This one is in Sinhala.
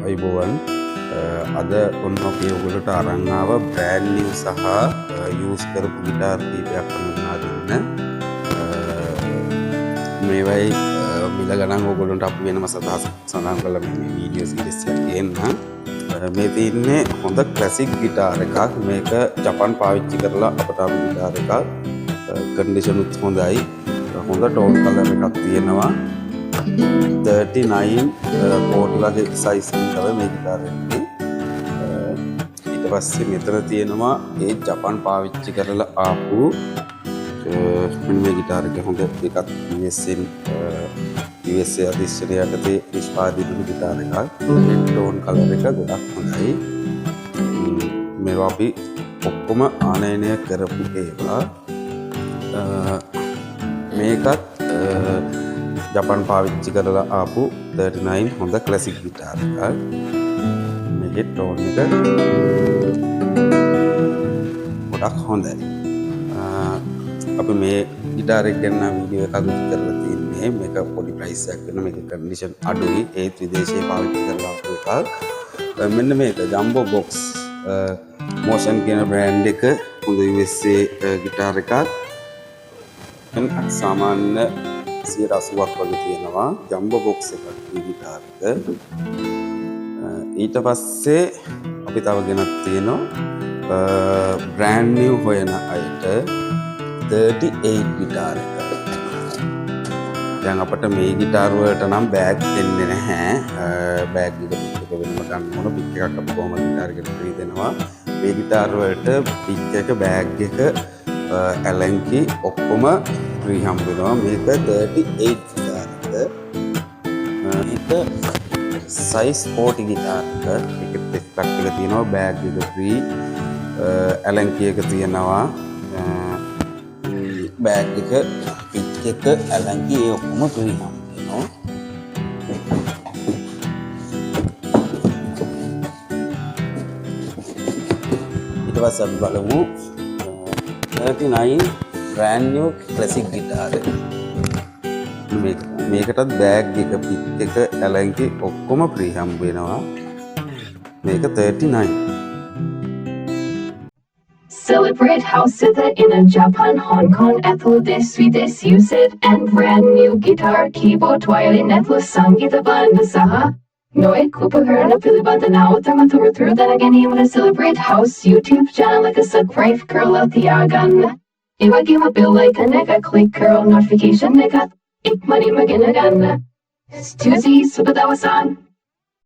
අයිබෝවන් අද ඔන්න අපි ඔයගොල්ලෝට අරන් ආව බ්‍රෑන්ඩ් නිව් සහ යූස් කරපු ගිටාර් කීපයක් හඳුන්වා දෙන්න. මේවයි මිල ගණන් ඔයගොල්ලන්ට අපි වෙනම සඳහන් කළා මේ වීඩියෝ සීරීස් එකක් ගේන්න. මේ තියෙන්නේ හොඳ ක්ලාසික් ගිටාර් එකක්. මේක ජපාන් පාවිච්චි කරලා අපට ආපු ගිටාර් එකක්. කන්ඩිෂන් උත් හොඳයි. හොඳ ටෝන් කලර් එකක් තියෙනවා. 39 40 වගේ සයිස් එකක් තමයි මේ ගිටාර් එකේ. ඊට පස්සේ මෙතන තියෙනවා ඒ ජපාන් පාවිච්චි කරලා ආපු මේ ගිටාර් එක හොඳ එකක් USA අධිෂ්ඨානය යටතේ නිෂ්පාදිත ගිටාර් එකක්. ටෝන් කලර් එක ගොඩක් හොඳයි. මේවා අපි ඔක්කොම ආනයනය කරපු ඒවා. මේකත් ජපාන් පාවිච්චි කරලා ආපු 39 හොඳ ක්ලාසික් ගිටාර් එකක්. මේකේ ටෝන් එක ගොඩක් හොඳයි. අපි මේ ගිටාර් එක ගැන වීඩියෝ එකක් කරලා තින්නේ. මේක පොඩි ප්‍රයිස් එකක් වෙන මේක කන්ඩිෂන් අඩුයි. ඒත් විදේශයේ පාවිච්චි කරලා ආපු එකක්. මෙන්න මේක ජම්බෝ බොක්ස් මෝෂන් කියන බ්‍රෑන්ඩ් එක හොඳ USA ගිටාර් එකක්. සාමාන්‍ය 80ක් වගේ තියෙනවා ජම්බෝ බොක්ස් එකක් මේ ගිටාර් එක. ඊට පස්සේ අපි තව ගෙනත් තියෙනවා බ්‍රෑන්ඩ් නිව් හොයන අයට 38 ගිටාර් එක. දැන් අපිට මේ ගිටාර් වලට නම් බෑග් දෙන්නේ නැහැ. බෑග් එක වෙනම ගන්න ඕන. පික් එකක් අපි කොහොමද ගිටාර් එකට ෆ්‍රී දෙනවා. මේ ගිටාර් වලට පික් එක බෑග් එක ඇලන්කි ඔක්කොම ෆ්‍රී හම්බ වෙනවා. මේක 38 ගිටාර් එක. මේක සයිස් 40 ගිටාර් එක. මේකෙත් ටෙස්ට් එක තියෙනවා. බෑග් එක ෆ්‍රී. ඇලන්කි එක තියෙනවා. බෑග් එක පික් එක ඇලන්කි ඒ ඔක්කොම ෆ්‍රී හම්බ වෙනවා. ඊට පස්සේ අපි බලමු 39 brand new classic guitar. මේකටත් බෑග් එක පික් එක ඇලන්කි ඔක්කොම ෆ්‍රී හම්බ වෙනවා. මේක 39. CelebrateHouse in Japan, Hong Kong, Ethel Swedish use it and brand new guitar, keyboard, violin, Ethel Sangita Banda Saha. Noe Upakara Pilibanda now through that again even a CelebrateHouse YouTube channel like a subscribe girl out the agan. If I give a bill like a nega click girl notification nega, ik money magin again. It's Tuesday, so that was on.